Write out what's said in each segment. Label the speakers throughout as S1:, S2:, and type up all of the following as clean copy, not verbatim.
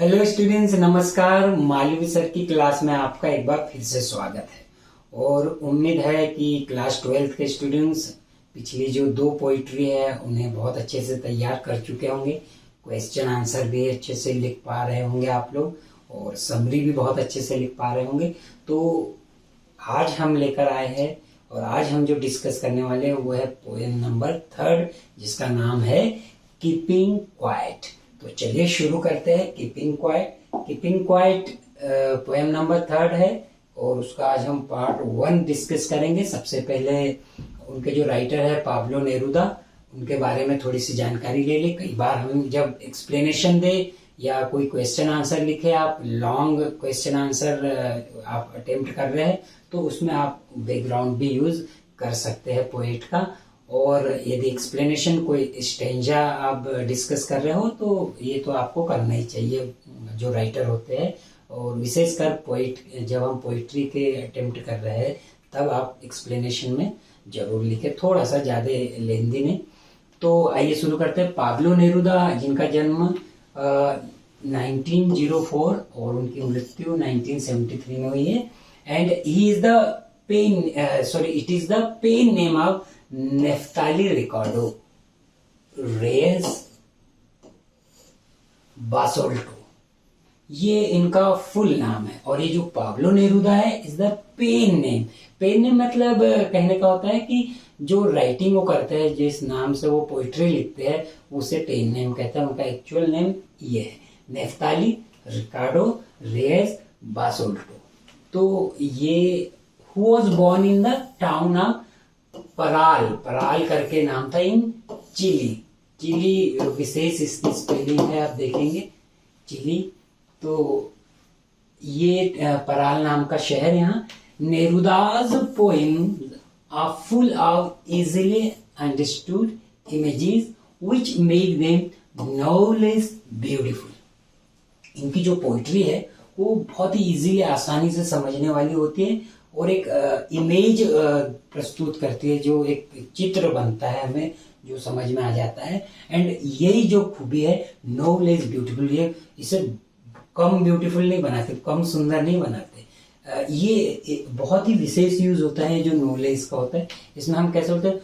S1: Hello students, नमस्कार। Malvi sir की class में आपका एक बार फिर से स्वागत है। और उम्मीद है कि क्लास 12th के स्टूडेंट्स पिछली जो 2 पोइट्री है उन्हें बहुत अच्छे से तैयार कर चुके होंगे। क्वेश्चन आंसर भी अच्छे से लिख पा रहे होंगे आप लोग, और समरी भी बहुत अच्छे से लिख पा रहे होंगे। तो आज हम लेकर आए हैं और आज हम जो डिस्कस करने वाले हैं वो है पोएम नंबर 3, जिसका नाम है कीपिंग क्वाइट। तो चलिए शुरू करते हैं। कीपिंग क्वाइट पोएम नंबर 3 है और उसका आज हम पार्ट 1 डिस्कस करेंगे। सबसे पहले उनके जो राइटर है पाब्लो नेरुदा, उनके बारे में थोड़ी सी जानकारी ले ले। कई बार हम जब एक्सप्लेनेशन दे या कोई क्वेश्चन आंसर लिखे, आप लॉन्ग क्वेश्चन आंसर आप अटेम्प्ट कर रहे हैं तो उसमें आप बैकग्राउंड भी यूज कर सकते हैं पोएट का। और यदि एक्सप्लेनेशन कोई स्टेंजा आप डिस्कस कर रहे हो तो ये तो आपको करना ही चाहिए जो राइटर होते हैं। और विशेषकर पोइट, जब हम पोइट्री के अटेम्प्ट कर रहे हैं तब आप एक्सप्लेनेशन में जरूर लिखे, थोड़ा सा ज़्यादा लेंदी नहीं। तो आइए शुरू करते हैं। पाब्लो नेरुदा, जिनका जन्म 1904 और उनकी मृत्यु 1973 में हुई है। And he is the it is the pen name of Neftali Ricardo Reyes Basoalto, ये इनका फुल नाम है। और ये जो पाब्लो नेरुदा है is the pen name. Pen name मतलब कहने का होता है कि जो राइटिंग वो करते हैं, जिस नाम से वो पोइट्री लिखते हैं उसे पेन नेम कहते हैं। उनका एक्चुअल नेम ये है, नेफ्ताली रिकार्डो रेयस बासोल्टो। तो ये who was born in the town of Parral करके नाम था, इन चिली विशेष इसकी स्पेलिंग है, आप देखेंगे चिली। तो ये पराल नाम का शहर। यहाँ Neruda's poem are full of easily understood images which make them no less beautiful. इनकी जो पोइट्री है वो बहुत ही इजीली, आसानी से समझने वाली होती है और एक इमेज प्रस्तुत करती है, जो एक चित्र बनता है हमें जो समझ में आ जाता है। एंड यही जो खूबी है, नो लेस ब्यूटीफुल, ये इसे कम ब्यूटीफुल नहीं बनाते, कम सुंदर नहीं बनाते। ये बहुत ही विशेष यूज होता है जो नो लेस का होता है। इसमें हम कैसे बोलते हैं,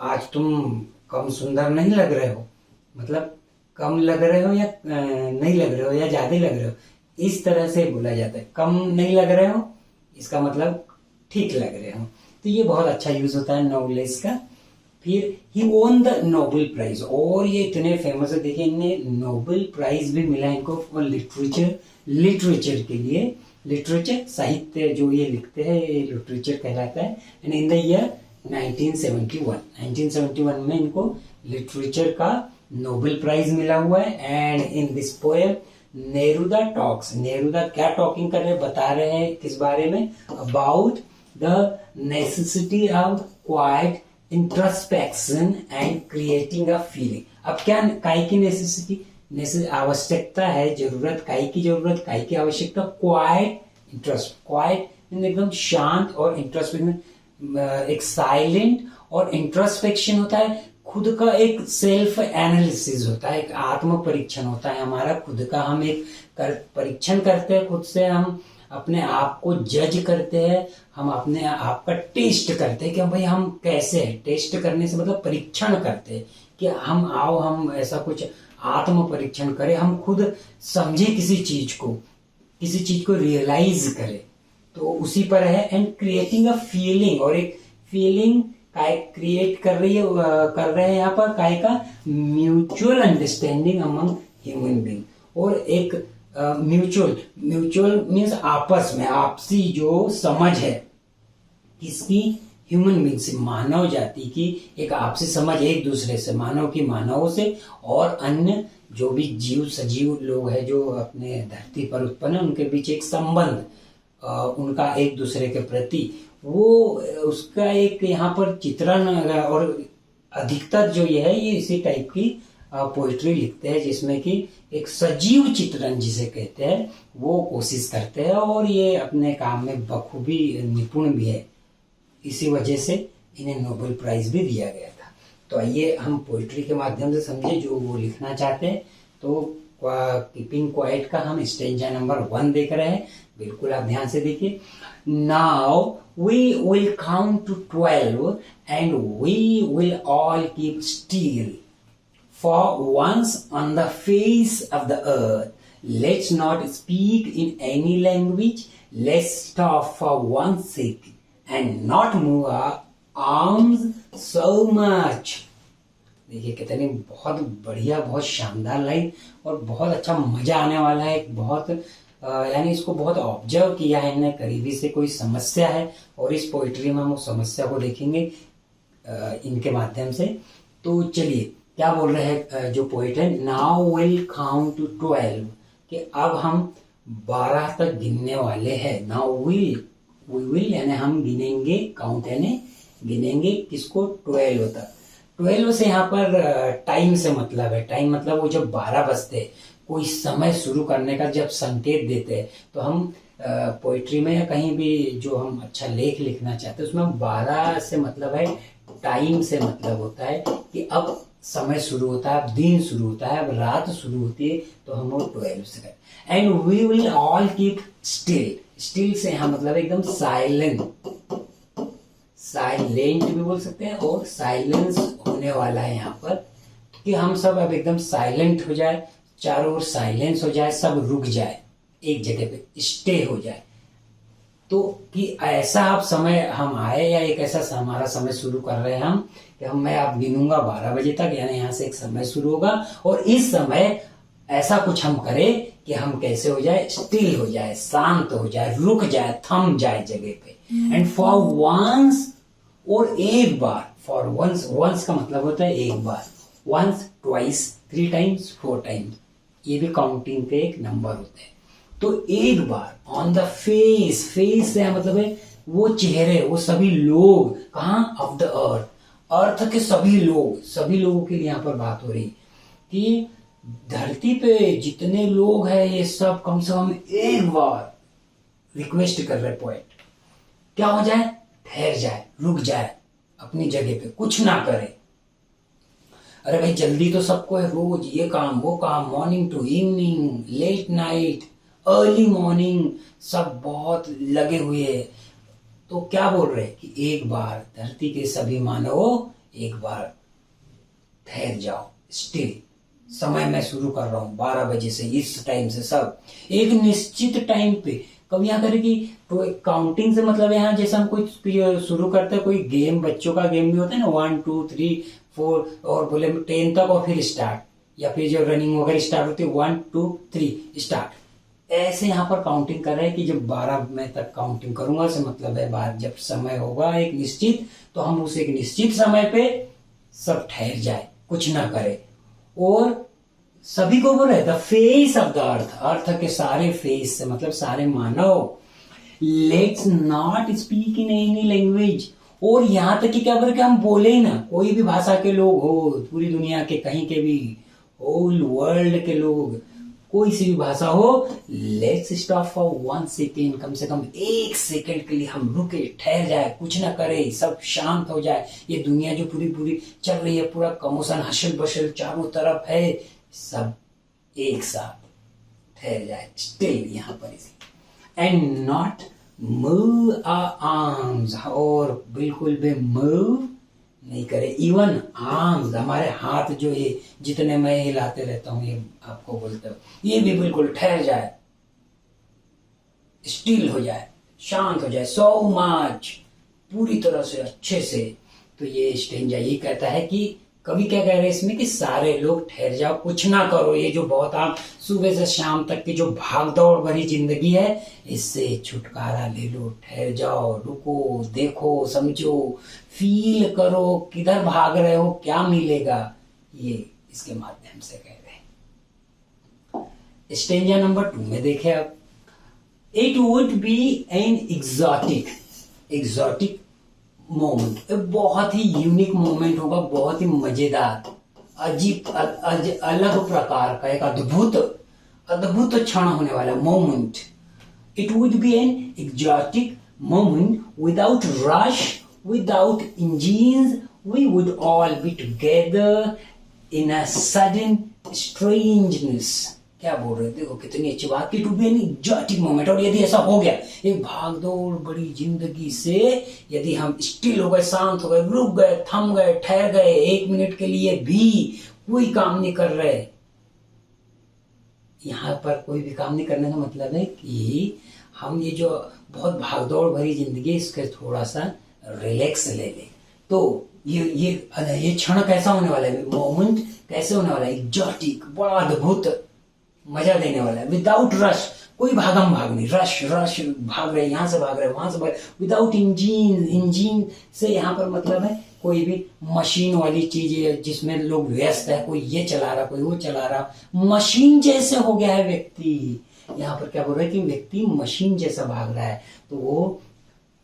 S1: आज तुम कम सुंदर नहीं लग रहे हो, मतलब कम लग रहे हो या नहीं लग रहे हो या ज्यादा लग रहे हो, इस तरह से बोला जाता है। कम नहीं लग रहे हो इसका मतलब ठीक लग रहे हो। तो ये बहुत अच्छा यूज होता है नोबलेस का। फिर ही वोन द नोबेल प्राइज, और ये इतने फेमस है, देखिए इन्हें नोबेल प्राइज भी मिला इनको फॉर लिटरेचर के लिए। लिटरेचर साहित्य जो ये लिखते हैं ये लिटरेचर कहलाता है। एंड इन द ईयर 1971 में इनको लिटरेचर का नोबेल प्राइज मिला हुआ है। And in this poem Neruda talks, Neruda क्या टॉकिंग कर रहे हैं, बता रहे हैं किस बारे में, about the necessity of quite introspection and creating a feeling. अब क्या काय की नेसेसिटी, आवश्यकता है, जरूरत, काय की जरूरत, काय की आवश्यकता, क्वाइट एकदम शांत, और इंट्रोस्पेक्शन एक साइलेंट, और इंट्रोस्पेक्शन होता है खुद का एक सेल्फ एनालिसिस होता है, एक आत्म परीक्षण होता है हमारा खुद का। हम एक परीक्षण करते हैं खुद से, हम अपने आप को जज करते हैं, हम अपने आप का टेस्ट करते हैं कि भाई हम कैसे हैं। टेस्ट करने से मतलब परीक्षण करते हैं कि हम ऐसा कुछ आत्म परीक्षण करें, हम खुद समझे किसी चीज को रियलाइज करें। तो उसी पर है। एंड क्रिएटिंग अ फीलिंग, और एक फीलिंग काय क्रिएट कर रहे हैं यहाँ पर, काय का mutual understanding among human being. और एक म्यूचुअल मीन्स आपस में, आपसी जो समझ है किसकी, ह्यूमन बीइंग से, मानव जाति की एक आपसी समझ एक दूसरे से, मानव की मानवों से, और अन्य जो भी जीव सजीव लोग हैं जो अपने धरती पर उत्पन्न है, उनके बीच एक संबंध, उनका एक दूसरे के प्रति, वो उसका एक यहाँ पर चित्रण। और अधिकतर जो ये है ये इसी टाइप की पोइट्री लिखते हैं जिसमें कि एक सजीव चित्रण जिसे कहते हैं वो कोशिश करते हैं, और ये अपने काम में बखूबी निपुण भी है। इसी वजह से इन्हें नोबेल प्राइज भी दिया गया था। तो आइए हम पोइट्री के माध्यम से समझे जो वो लिखना चाहते हैं। तो कीपिंग क्वाइट का हम स्टेंजा नंबर 1 देख रहे हैं। बिल्कुल आप ध्यान से देखिए। Now we will count to 12 and we will all keep still for once on the face of the earth. Let's not speak in any language, let's stop for 1 second and not move our arms so much. देखिए कितनी बहुत बढ़िया, बहुत शानदार line और बहुत अच्छा मजा आने वाला है। बहुत यानी इसको बहुत ऑब्जर्व किया है इन्हें करीबी से। कोई समस्या है और इस पोइट्री में हम उस समस्या को देखेंगे इनके माध्यम से। तो चलिए क्या बोल रहे हैं जो पोइट है, नाउ विल काउंट टू 12 कि अब हम 12 तक गिनने वाले हैं। नाउ वी विल यानी हम गिनेंगे, काउंट यानी गिनेंगे किसको, 12 तक। 12 से यहाँ पर टाइम से मतलब है। टाइम मतलब वो जब 12 बजते, कोई समय शुरू करने का जब संकेत देते हैं, तो हम पोइट्री में या कहीं भी जो हम अच्छा लेख लिखना चाहते हैं उसमें 12 से मतलब है टाइम से मतलब होता है कि अब समय शुरू होता है, अब दिन शुरू होता है, अब रात शुरू होती है, तो हम वो 12 से करें। And we will all keep still. Still से यहाँ मतलब एकदम साइलेंट, साइलेंट भी बोल सकते हैं और साइलेंस होने वाला है यहाँ पर कि हम सब अब एकदम साइलेंट हो जाए, चारों ओर साइलेंस हो जाए, सब रुक जाए, एक जगह पे स्टे हो जाए। तो कि ऐसा आप समय हम आए या एक ऐसा हमारा समय शुरू कर रहे हैं हम कि मैं आप गिनूंगा 12 बजे तक, यानी यहाँ से एक समय शुरू होगा और इस समय ऐसा कुछ हम करें कि हम कैसे हो जाए, स्टिल हो जाए, शांत हो जाए, रुक जाए, थम जाए जगह पे। एंड फॉर वंस, और एक बार, फॉर वंस, वंस का मतलब होता है एक बार, वंस, ट्वाइस, 3 टाइम्स, 4 टाइम्स, ये भी काउंटिंग के एक नंबर होते हैं। तो एक बार ऑन द फेस, फेस से मतलब है वो चेहरे, वो सभी लोग, कहाँ, ऑफ द अर्थ, अर्थ के सभी लोग, सभी लोगों के लिए यहाँ पर बात हो रही कि धरती पे जितने लोग हैं ये सब कम से कम एक बार रिक्वेस्ट कर रहे पोएट, क्या हो जाए, ठहर जाए, रुक जाए अपनी जगह पे, कुछ ना करे। अरे भाई जल्दी तो सबको है, रोज ये काम वो काम, morning to evening, late night, early morning, सब बहुत लगे हुए हैं। तो क्या बोल रहे कि एक बार धरती के सभी मानव एक बार ठहर जाओ, स्टिल, समय मैं शुरू कर रहा हूं 12 बजे से, इस टाइम से सब एक निश्चित टाइम पे। कब यहाँ करें कि तो काउंटिंग से मतलब यहाँ जैसे हम कोई शुरू करते हैं, कोई गेम, बच्चों का गेम भी होता है ना, 1 2 3 4 और बोले 10 तक और फिर स्टार्ट, या फिर जो रनिंग वगैरह स्टार्ट होती है 1 2 3 स्टार्ट। ऐसे यहाँ पर काउंटिंग कर रहे हैं कि जब 12 मैं तक काउंटिंग करूंगा से मतलब है बाद जब समय होगा एक निश्चित, तो हम उस एक निश्चित समय पे सब ठहर जाए, कुछ ना करे। और सभी को बोल रहे the face of the earth, earth के सारे फेस से मतलब सारे मानव, let's not speak in any language, और यहां तक कि क्या बोले कि हम बोले ही ना, कोई भी भाषा के लोग हो, पूरी दुनिया के कहीं के भी, होल वर्ल्ड के लोग, कोई सी भी भाषा हो, लेट्स स्टॉप फॉर 1 सेकेंड, कम से कम 1 सेकेंड के लिए हम रुके, ठहर जाए, कुछ ना करे, सब शांत हो जाए। ये दुनिया जो पूरी पूरी चल रही है, पूरा कमोशन हशल बशल चारों तरफ है, सब एक साथ ठहर जाए, स्टिल यहाँ पर इसी। And not move our arms, और बिल्कुल भी मूव नहीं करे, इवन आर्म्स, हमारे हाथ जो ये जितने मैं हिलाते रहता हूं, ये आपको बोलते हो, ये भी बिल्कुल ठहर जाए, स्टिल हो जाए, शांत हो जाए, सो मच, पूरी तरह से अच्छे से। तो ये स्टेंजा यही कहता है कि कभी क्या कह रहे हैं इसमें कि सारे लोग ठहर जाओ, कुछ ना करो, ये जो बहुत आप सुबह से शाम तक की जो भाग दौड़ भरी जिंदगी है, इससे छुटकारा ले लो, ठहर जाओ, रुको, देखो, समझो, फील करो, किधर भाग रहे हो, क्या मिलेगा, ये इसके माध्यम से कह रहे हैं। स्टेंजा नंबर 2 में देखें अब, it would be an exotic moment, बहुत ही यूनिक मोमेंट होगा, बहुत ही मजेदार, अजीब, अलग प्रकार का एक अद्भुत क्षण होने वाला moment. It would be an exotic moment without rush, without engines, we would all be together in a sudden strangeness. क्या बोल रहे थे, देखो कितनी अच्छी बात की, to be an exotic moment. और यदि ऐसा हो गया, एक भागदौड़ बड़ी जिंदगी से यदि हम स्टिल हो गए, शांत हो गए, रुक गए, थम गए, ठहर गए, 1 मिनट के लिए भी कोई काम नहीं कर रहे, यहाँ पर कोई भी काम नहीं करने का मतलब है कि हम ये जो बहुत भागदौड़ भरी जिंदगी, इसके थोड़ा सा रिलैक्स ले ले, तो ये क्षण कैसा होने वाला है, मोमेंट कैसे होने वाला है, एग्जॉटिक, बड़ा अद्भुत, मजा देने वाला है। विदाउट रश, कोई भागम भाग नहीं, रश रश भाग रहे, यहाँ से भाग रहे, वहां से भाग रहे, विदाउट इंजीन। इंजीन से यहाँ पर मतलब है कोई भी मशीन वाली चीज है जिसमें लोग व्यस्त है, कोई ये चला रहा, कोई वो चला रहा, मशीन जैसे हो गया है व्यक्ति। यहाँ पर क्या बोल रहा है कि व्यक्ति मशीन जैसा भाग रहा है, तो वो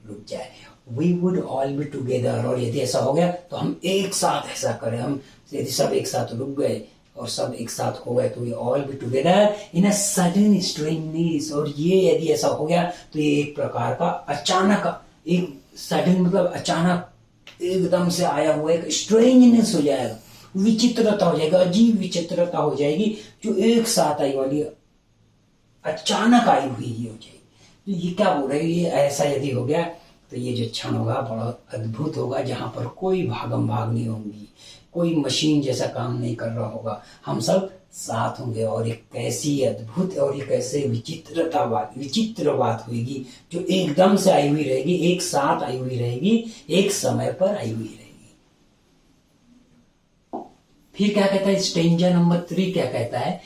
S1: रुक जाए। We would all be together, और यदि ऐसा हो गया तो हम एक साथ ऐसा करें, हम यदि सब एक साथ रुक गए और सब एक साथ हो गए, तो we all be together in a sudden strangeness. और ये यदि ऐसा हो गया तो ये एक प्रकार का अचानक, एक सडन मतलब अचानक एकदम से आया हुआ एक स्ट्रेंजनेस हो जाएगा, विचित्रता हो जाएगा, अजीब विचित्रता हो जाएगी, जो एक साथ आई वाली अचानक आई हुई ही हो जाएगी। तो ये क्या बोल रहे हैं, ये ऐसा यदि हो गया तो ये जो क्षण होगा बड़ा अद्भुत होगा, जहां पर कोई भागम भाग नहीं होंगी, कोई मशीन जैसा काम नहीं कर रहा होगा, हम सब साथ होंगे, और एक कैसी अद्भुत और एक कैसे विचित्र बात होगी, जो एकदम से आई हुई रहेगी, एक साथ आई हुई रहेगी, एक समय पर आई हुई रहेगी। फिर क्या कहता है स्ट्रेंजर नंबर 3, क्या कहता है,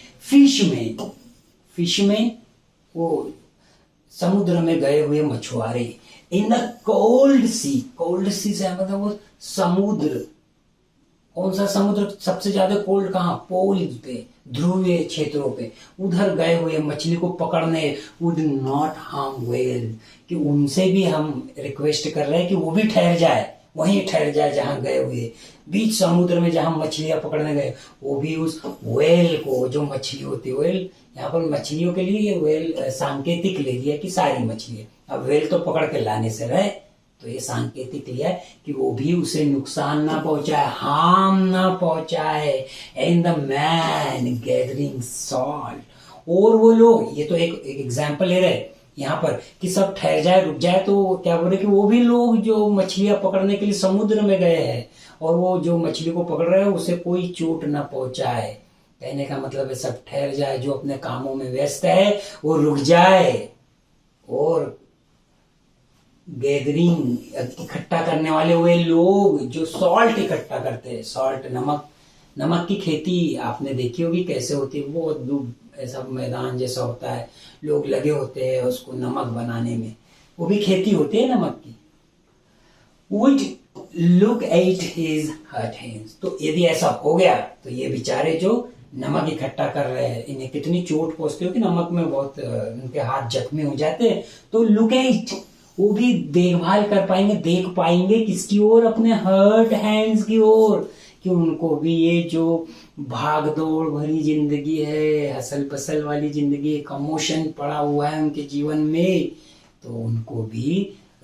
S1: फिशमैन वो समुद्र में गए हुए मछुआरे, इन द कोल्ड सी से मतलब वो समुद्र, कौन सा समुद्र सबसे ज्यादा कोल्ड, कहाँ, पोल्स पे, ध्रुवीय क्षेत्रों पे, उधर गए हुए मछली को पकड़ने, वुड नॉट हार्म वेल, कि उनसे भी हम रिक्वेस्ट कर रहे हैं कि वो भी ठहर जाए, वहीं ठहर जाए जहां गए हुए, बीच समुद्र में जहां मछलियां पकड़ने गए, वो भी उस वेल को, जो मछली होती है वेल, यहाँ पर मछलियों के लिए ये वेल सांकेतिक ले लिया कि सारी मछलियां, अब वेल तो पकड़ के लाने से रहे, तो ये सांकेतिक लिया कि वो भी उसे नुकसान ना पहुंचाए, हार्म ना पहुंचाए। And the man gathering salt, और वो लोग, ये तो एक एग्जाम्पल ले रहे यहाँ पर कि सब ठहर जाए, रुक जाए, तो क्या बोल रहे कि वो भी लोग जो मछलियां पकड़ने के लिए समुद्र में गए हैं, और वो जो मछली को पकड़ रहे हैं उसे कोई चोट ना पहुंचाए, कहने का मतलब है सब ठहर जाए, जो अपने कामों में व्यस्त है वो रुक जाए, और गैदरिंग इकट्ठा करने वाले हुए लोग जो सॉल्ट इकट्ठा करते हैं, सॉल्ट नमक की खेती आपने देखी होगी कैसे होती है, बहुत ऐसा मैदान जैसा होता है, लोग लगे होते हैं उसको नमक बनाने में, वो भी खेती होती है नमक की। Would look at his hurt hands, तो यदि ऐसा हो गया तो ये बेचारे जो नमक इकट्ठा कर रहे हैं, इन्हें कितनी चोट पहुंचती हो कि नमक में बहुत उनके हाथ जख्मी हो जाते हैं, तो लुक एट, वो भी देखभाल कर पाएंगे, देख पाएंगे किसकी ओर, अपने हर्ट हैंड्स की ओर, कि उनको भी ये जो भागदौड़ भरी जिंदगी है, हसल पसल वाली जिंदगी, कमोशन पड़ा हुआ है उनके जीवन में, तो उनको भी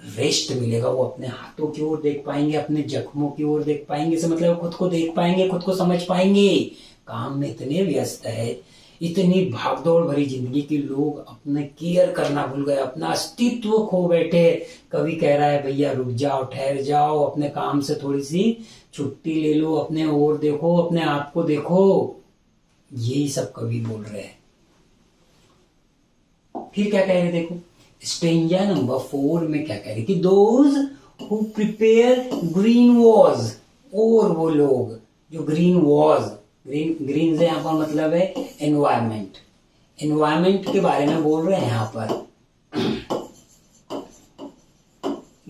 S1: रेस्ट मिलेगा, वो अपने हाथों की ओर देख पाएंगे, अपने जख्मों की ओर देख पाएंगे, से मतलब खुद को देख पाएंगे, खुद को समझ पाएंगे। काम में इतने व्यस्त है, इतनी भागदौड़ भरी जिंदगी के लोग अपने केयर करना भूल गए, अपना अस्तित्व खो बैठे। कभी कह रहा है भैया रुक जाओ, ठहर जाओ, अपने काम से थोड़ी सी छुट्टी ले लो, अपने ओर देखो, अपने आप को देखो, यही सब कवि बोल रहे हैं। फिर क्या कह रहे देखो, स्ट्रेंजर नंबर 4 में क्या कह रहे कि those who prepare green was, और वो लोग जो ग्रीन वॉज, ग्रीन से यहाँ पर मतलब है एनवायरमेंट, एनवायरमेंट के बारे में बोल रहे हैं यहाँ पर।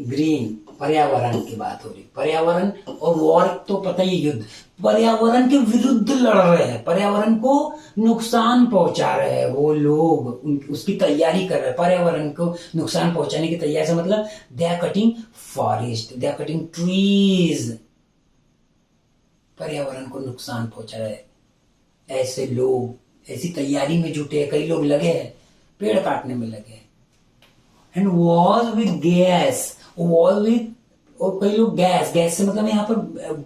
S1: ग्रीन पर्यावरण की बात हो रही, पर्यावरण और वॉर तो पता ही, युद्ध, पर्यावरण के विरुद्ध लड़ रहे हैं, पर्यावरण को नुकसान पहुंचा रहे हैं वो लोग, उसकी तैयारी कर रहे हैं, पर्यावरण को नुकसान पहुंचाने की तैयारी से मतलब they are cutting forest, they are cutting trees, पर्यावरण को नुकसान पहुंचा रहे हैं ऐसे लोग, ऐसी तैयारी में जुटे हैं, कई लोग लगे हैं, पेड़ काटने में लगे हैं। And war with gas, war with, और कई लोग गैस से मतलब यहाँ पर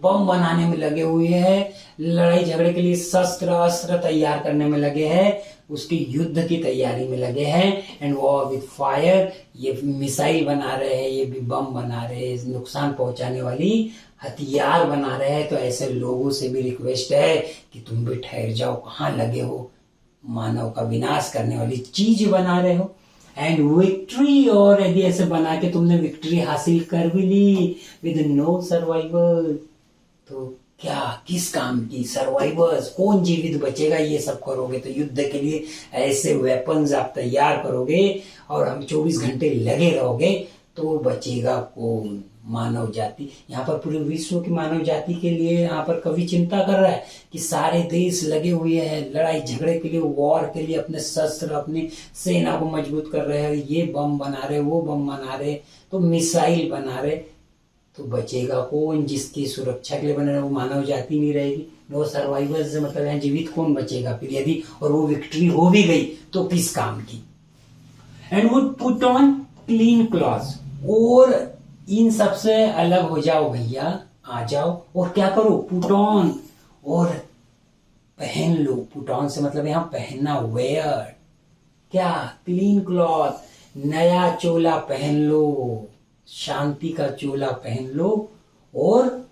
S1: बम बनाने में लगे हुए हैं, लड़ाई झगड़े के लिए शस्त्र अस्त्र तैयार करने में लगे हैं, उसके युद्ध की तैयारी में लगे हैं। एंड वॉर विथ फायर, ये मिसाइल बना रहे हैं, ये भी बम बना रहे हैं, नुकसान पहुंचाने वाली हथियार बना रहे हैं। तो ऐसे लोगों से भी रिक्वेस्ट है कि तुम भी ठहर जाओ, कहाँ लगे हो, मानव का विनाश करने वाली चीज बना रहे हो। एंड विक्ट्री, और यदि ऐसे बना के तुमने विक्ट्री हासिल कर भी ली विद नो सर्वाइवर, तो क्या किस काम की सर्वाइवर्स, कौन जीवित बचेगा? ये सब करोगे तो युद्ध के लिए ऐसे वेपन्स आप तैयार करोगे और हम 24 घंटे लगे रहोगे, तो बचेगा कौन? मानव जाति। यहाँ पर पूरे विश्व की मानव जाति के लिए यहाँ पर कवि चिंता कर रहा है कि सारे देश लगे हुए हैं लड़ाई झगड़े के लिए, वॉर के लिए, अपने शस्त्र अपनी सेना को मजबूत कर रहे हैं, ये बम बना रहे, वो बम बना रहे, तो मिसाइल बना रहे, तो बचेगा कौन? जिसकी सुरक्षा के लिए बना रहे वो मानव जाति नहीं रहेगी। नो सर्वाइवर्स से मतलब है जीवित कौन बचेगा फिर यदि, और वो विक्ट्री हो भी गई तो किस काम की? And would put on clean clothes, और इन सबसे अलग हो जाओ भैया, आ जाओ और क्या करो? पुट ऑन, और पहन लो। पुट ऑन से मतलब यहां पहनना, वेयर, क्या? क्लीन क्लॉथ, नया चोला पहन लो, शांति का चोला पहन लो, और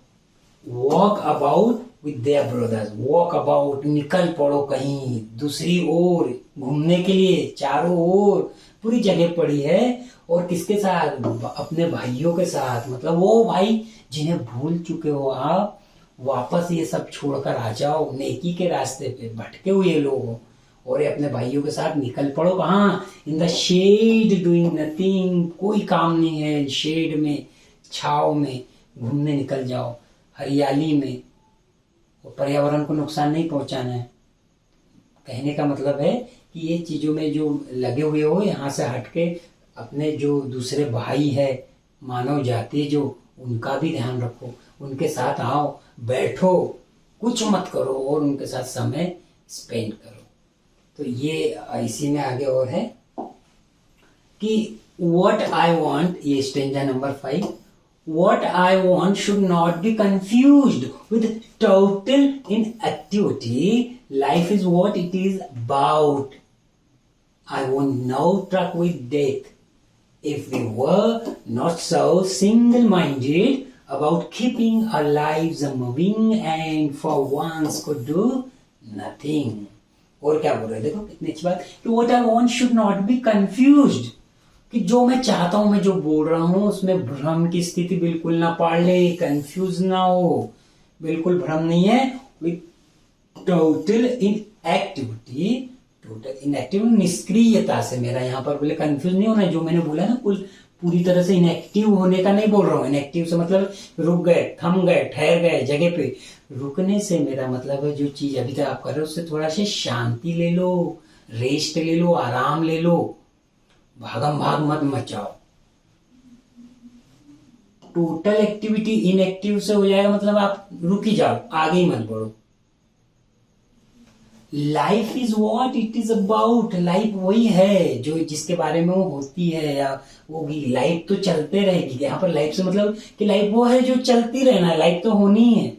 S1: walk about with their brothers. Walk about, निकल पड़ो कहीं दूसरी ओर घूमने के लिए, चारों ओर पूरी जगह पड़ी है, और किसके साथ? अपने भाइयों के साथ, मतलब वो भाई जिन्हें भूल चुके हो आप, वापस ये सब छोड़कर आ जाओ, नेकी के रास्ते पे भटके हुए लोग हो, और अपने भाइयों के साथ निकल पड़ो। कहाँ? In the shade doing nothing, कोई काम नहीं है, शेड में, छाव में घूमने निकल जाओ, हरियाली में, और पर्यावरण को नुकसान नहीं पहुंचाना है। कहने का मतलब है कि ये चीजों में जो लगे हुए हो, यहाँ से हटके अपने जो दूसरे भाई है, मानव जाति जो, उनका भी ध्यान रखो, उनके साथ आओ, बैठो, कुछ मत करो, और उनके साथ समय स्पेंड करो। तो ये इसी में आगे और है कि what I want, ये stanza number 5, what I want should not be confused with total inactivity. Life is what it is about. I want no truck with death. If we were not so single-minded about keeping our lives moving and for once could do nothing. और क्या बोल रहे हैं? देखो कितनी अच्छी बात कि what I want should not be confused, कि जो मैं चाहता हूं, मैं जो बोल रहा हूं, उसमें भ्रम की स्थिति बिल्कुल ना पाड़ ले, कंफ्यूज ना हो, बिल्कुल भ्रम नहीं है। With total inactivity, total inactive, निष्क्रियता से, मेरा यहाँ पर बोले कंफ्यूज नहीं होना, जो मैंने बोला ना कुल पूरी तरह से इनएक्टिव होने का नहीं बोल रहा हूँ। इनएक्टिव से मतलब रुक गए, थम गए, ठहर गए जगह पे। रुकने से मेरा मतलब है जो चीज अभी तक आप कर रहे हो उससे थोड़ा सा शांति ले लो, रेस्ट ले लो, आराम ले लो, भागम भाग मत मचाओ। टोटल एक्टिविटी इनएक्टिव से हो जाएगा मतलब आप रुक ही जाओ, आगे ही मत बढ़ो। Life is what it is about, life वही है जो जिसके बारे में वो होती है या होगी। लाइफ तो चलते रहेगी, यहाँ पर लाइफ से मतलब कि लाइफ वो है जो चलती रहना है, लाइफ तो होनी ही है।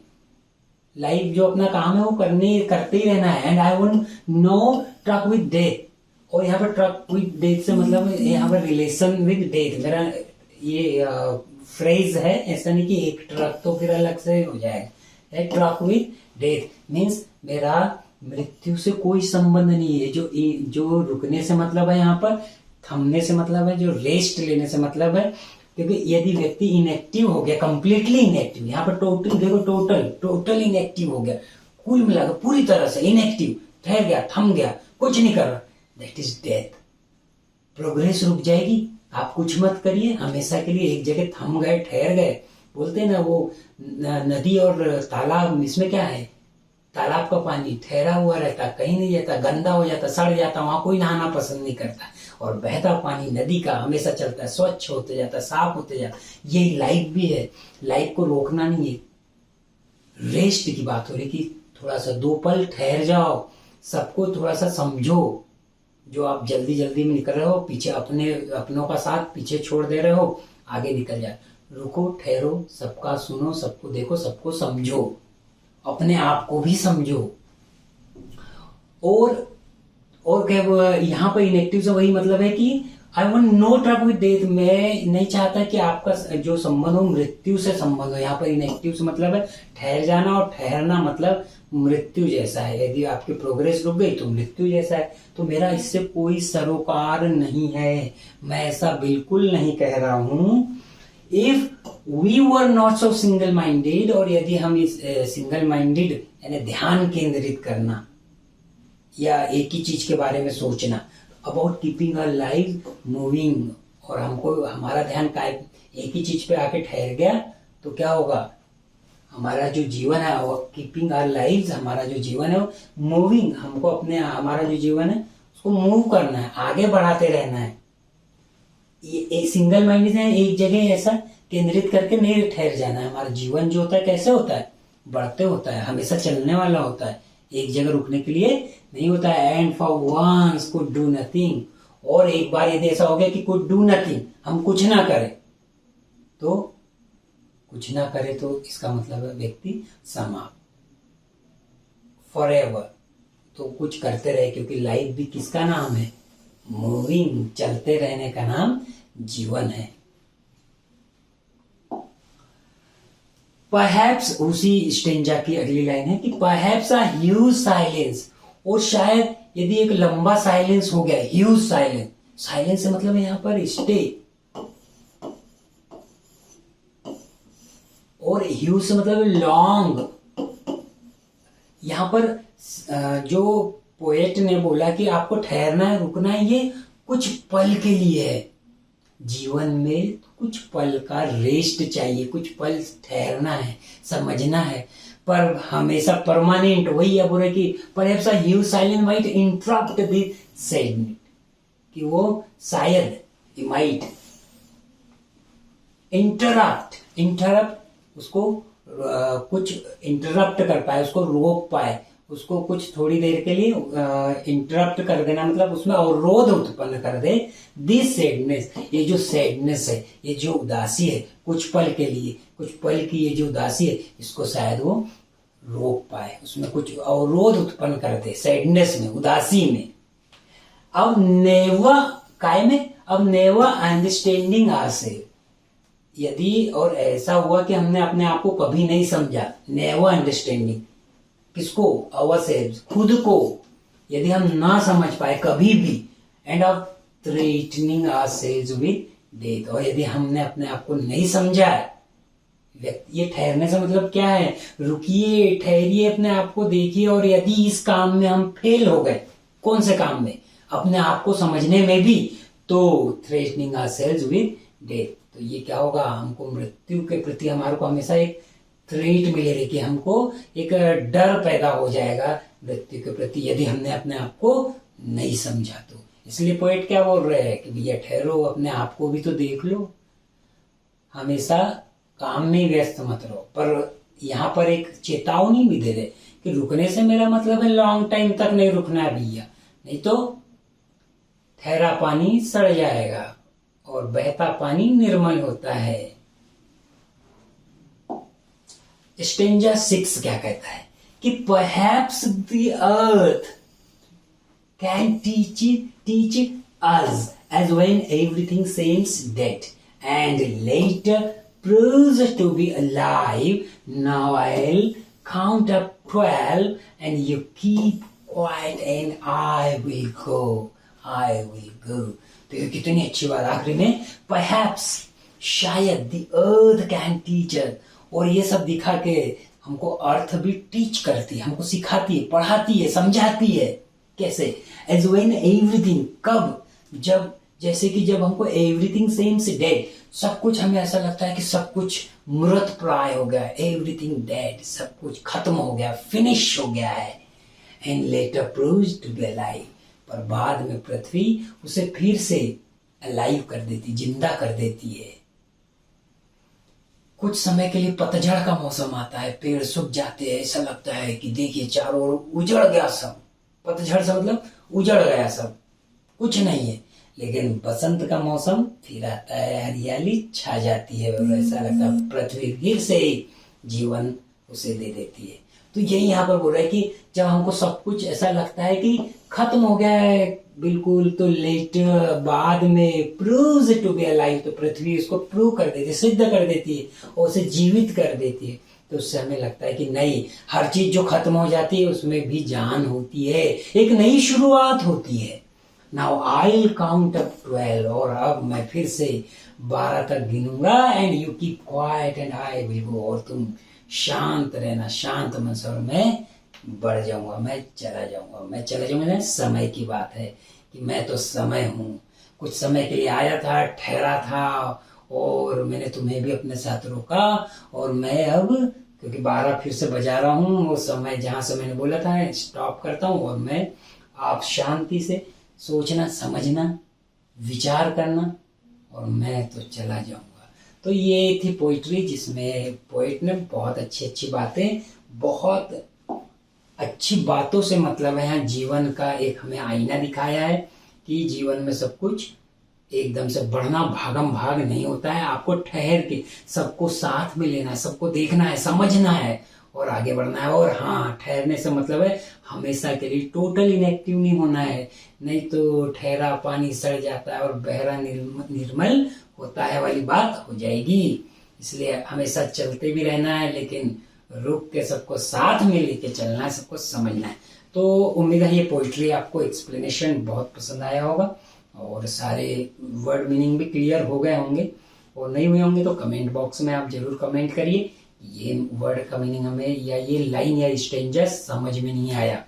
S1: लाइफ जो अपना काम है वो करते ही रहना है। And I won't know truck with death, और यहाँ पर ट्रक विद डेथ से मतलब यहाँ पर रिलेशन विद डेथ, मेरा ये फ्रेज है, ऐसा नहीं कि एक ट्रक तो फिर अलग से हो जाएगा। ट्रक विद डेथ मीन्स मेरा मृत्यु से कोई संबंध नहीं है। जो रुकने से मतलब है, यहाँ पर थमने से मतलब है, जो रेस्ट लेने से मतलब है। क्योंकि यदि व्यक्ति इनएक्टिव हो गया, कंप्लीटली इनएक्टिव, यहाँ पर टोटल देखो, टोटल इनएक्टिव हो गया, कुल मिलाकर पूरी तरह से इनएक्टिव, ठहर गया, थम गया, कुछ नहीं कर रहा, दैट इज डेथ। प्रोग्रेस रुक जाएगी, आप कुछ मत करिए, हमेशा के लिए एक जगह थम गए, ठहर गए। बोलते हैं ना वो नदी और तालाब, इसमें क्या है? तालाब का पानी ठहरा हुआ रहता, कहीं नहीं जाता, गंदा हो जाता, सड़ जाता, वहां कोई नहाना पसंद नहीं करता। और बहता पानी नदी का हमेशा चलता है, स्वच्छ होते जाता, साफ होते जाता। यही लाइफ भी है, लाइफ को रोकना नहीं है। रेस्ट की बात हो रही कि थोड़ा सा 2 पल ठहर जाओ, सबको थोड़ा सा समझो। जो आप जल्दी जल्दी में निकल रहे हो, पीछे अपनों का साथ पीछे छोड़ दे रहे हो, आगे निकल जाए। रुको, ठहरो, सबका सुनो, सबको देखो, सबको समझो, अपने आप को भी समझो। और और क्या यहाँ पर इनएक्टिव से वही मतलब है कि I want no truck with death, मैं नहीं चाहता कि आपका जो संबंध हो मृत्यु से संबंध हो। यहाँ पर इनएक्टिव से मतलब है ठहर जाना, और ठहरना मतलब मृत्यु जैसा है। यदि आपकी प्रोग्रेस रुक गई तो मृत्यु जैसा है। तो मेरा इससे कोई सरोकार नहीं है, मैं ऐसा बिल्कुल नहीं कह रहा हूं। If we were not so single minded, और यदि हम इस सिंगल माइंडेड यानी ध्यान केंद्रित करना या एक ही चीज के बारे में सोचना, about keeping our life moving, और हमको हमारा ध्यान एक ही चीज पे आके ठहर गया तो क्या होगा, हमारा जो जीवन है वो कीपिंग आवर लाइव्स, हमारा जो जीवन है वो मूविंग, हमको अपने हमारा जो जीवन है उसको मूव करना है, आगे बढ़ाते रहना है। ये सिंगल माइंड से एक जगह ऐसा केंद्रित करके नहीं ठहर जाना है। हमारा जीवन जो होता है कैसे होता है, बढ़ते होता है, हमेशा चलने वाला होता है, एक जगह रुकने के लिए नहीं होता है। And for once could do nothing, और एक बार यदि ऐसा हो गया कि कुड डू नथिंग, हम कुछ ना करें, तो कुछ ना करे तो इसका मतलब है व्यक्ति समाप्त, फॉरएवर। तो कुछ करते रहे, क्योंकि लाइफ भी किसका नाम है, मूविंग, चलते रहने का नाम जीवन है। परहैप्स, उसी स्टेंजा की अगली लाइन है कि परहैप्स अ ह्यूज साइलेंस, और शायद यदि एक लंबा साइलेंस हो गया, ह्यूज साइलेंस, साइलेंस से मतलब है यहाँ पर स्टे, और ह्यूज से मतलब लॉन्ग। यहां पर जो पोएट ने बोला कि आपको ठहरना है, रुकना है, ये कुछ पल के लिए है। जीवन में कुछ पल का रेस्ट चाहिए, कुछ पल ठहरना है, समझना है, पर हमेशा परमानेंट वही है। बोले कि perhaps a huge silence might interrupt the segment, कि वो शायद माइट इंटरप्ट उसको कुछ इंटरप्ट कर पाए, उसको रोक पाए, उसको कुछ थोड़ी देर के लिए इंटरप्ट कर देना, मतलब उसमें अवरोध उत्पन्न कर दे। दिस सैडनेस, ये जो सैडनेस है, ये जो उदासी है, कुछ पल के लिए, कुछ पल की ये जो उदासी है, इसको शायद वो रोक पाए, उसमें कुछ अवरोध उत्पन्न कर दे, सैडनेस में, उदासी में। अब नेवर अंडरस्टैंडिंग आवरसेल्फ, यदि और ऐसा हुआ कि हमने अपने आप को कभी नहीं समझा, नेवर अंडरस्टैंडिंग, किसको, अवरसेल्व्स, खुद को यदि हम ना समझ पाए कभी भी, end of threatening ourselves with death, और यदि हमने अपने आप को नहीं समझा है, ये ठहरने से मतलब क्या है, रुकिए, ठहरिए, अपने आप को देखिए, और यदि इस काम में हम फेल हो गए, कौन से काम में, अपने आप को समझने में भी, तो थ्रेटनिंग आवरसेल्व्स विद डेथ, तो ये क्या होगा, हमको मृत्यु के प्रति हमारे को हमेशा एक थ्रेट मिलेगी, कि हमको एक डर पैदा हो जाएगा मृत्यु के प्रति, यदि हमने अपने आप को नहीं समझा तो। इसलिए पोएट क्या बोल रहे हैं कि भैया ठहरो, अपने आप को भी तो देख लो, हमेशा काम में व्यस्त मत रहो। पर यहाँ पर एक चेतावनी भी दे रहे कि रुकने से मेरा मतलब है लॉन्ग टाइम तक नहीं रुकना है भैया, नहीं तो ठहरा पानी सड़ जाएगा और बहता पानी निर्मल होता है। स्टेंजा 6 क्या कहता है कि perhaps the earth can teach us as when everything seems dead and later proves to be alive. Now I'll count up 12 and you keep quiet and I will go. तो ये कितनी अच्छी बात आखिरी में, perhaps, शायद, the earth can teach us, और ये सब दिखा के हमको अर्थ भी टीच करती है, हमको सिखाती है, पढ़ाती है, समझाती है। कैसे, एज वेन एवरीथिंग, कब, जब, जैसे कि जब हमको एवरीथिंग सेम्स डेड, सब कुछ हमें ऐसा लगता है कि सब कुछ मृत प्राय हो गया, एवरीथिंग डेड, सब कुछ खत्म हो गया, फिनिश हो गया है। And later proves to be alive, पर बाद में पृथ्वी उसे फिर से अलाइव कर देती, जिंदा कर देती है। कुछ समय के लिए पतझड़ का मौसम आता है, पेड़ सूख जाते हैं, ऐसा लगता है कि देखिए चारों ओर उजड़ गया सब, पतझड़ से मतलब उजड़ गया सब, कुछ नहीं है। लेकिन बसंत का मौसम फिर आता है, हरियाली छा जाती है और ऐसा लगता है पृथ्वी फिर से जीवन उसे दे देती है। तो यही यहाँ पर बोल रहा है कि जब हमको सब कुछ ऐसा लगता है कि खत्म हो गया है बिल्कुल, तो लेटर बाद में प्रूव्स टू बी अलाइव, तो पृथ्वी उसको प्रूव कर देती है, सिद्ध कर देती है और उसे जीवित कर देती है। तो उससे हमें लगता है कि नहीं, हर चीज जो खत्म हो जाती है उसमें भी जान होती है, एक नई शुरुआत होती है। Now I will count up 12, और अब मैं फिर से 12 तक गिनूंगा, and you keep quiet and I will go, और तुम शांत रहना, शांत मन से, और मैं बढ़ जाऊंगा, मैं चला जाऊंगा। मैं चला जाऊंगा, समय की बात है कि मैं तो समय हूँ, कुछ समय के लिए आया था, ठहरा था, और मैंने तुम्हें भी अपने साथ रोका, और मैं अब क्योंकि 12 फिर से बजा रहा हूँ, वो समय जहां से मैंने बोला था स्टॉप करता हूँ, और मैं आप शांति से सोचना, समझना, विचार करना, और मैं तो चला जाऊंगा। तो ये थी पोइट्री, जिसमें पोइट ने बहुत अच्छी अच्छी बातें, बहुत अच्छी बातों से मतलब है यहाँ जीवन का एक हमें आईना दिखाया है कि जीवन में सब कुछ एकदम से बढ़ना भागम भाग नहीं होता है। आपको ठहर के सबको साथ में लेना है, सबको देखना है, समझना है और आगे बढ़ना है। और हाँ, ठहरने से मतलब है हमेशा के लिए टोटल इनएक्टिव नहीं होना है, नहीं तो ठहरा पानी सड़ जाता है और बहरा निर्मल होता है वाली बात हो जाएगी। इसलिए हमेशा चलते भी रहना है, लेकिन रुक के सबको साथ में लेके चलना है, सबको समझना है। तो उम्मीद है ये पोइट्री आपको एक्सप्लेनेशन बहुत पसंद आया होगा और सारे वर्ड मीनिंग भी क्लियर हो गए होंगे, और नहीं हुए होंगे तो कमेंट बॉक्स में आप जरूर कमेंट करिए ये वर्ड का मीनिंग हमें या ये लाइन या स्ट्रेंजर समझ में नहीं आया।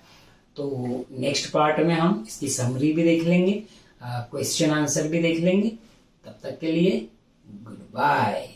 S1: तो नेक्स्ट पार्ट में हम इसकी समरी भी देख लेंगे, क्वेश्चन आंसर भी देख लेंगे। तब तक के लिए गुड बाय।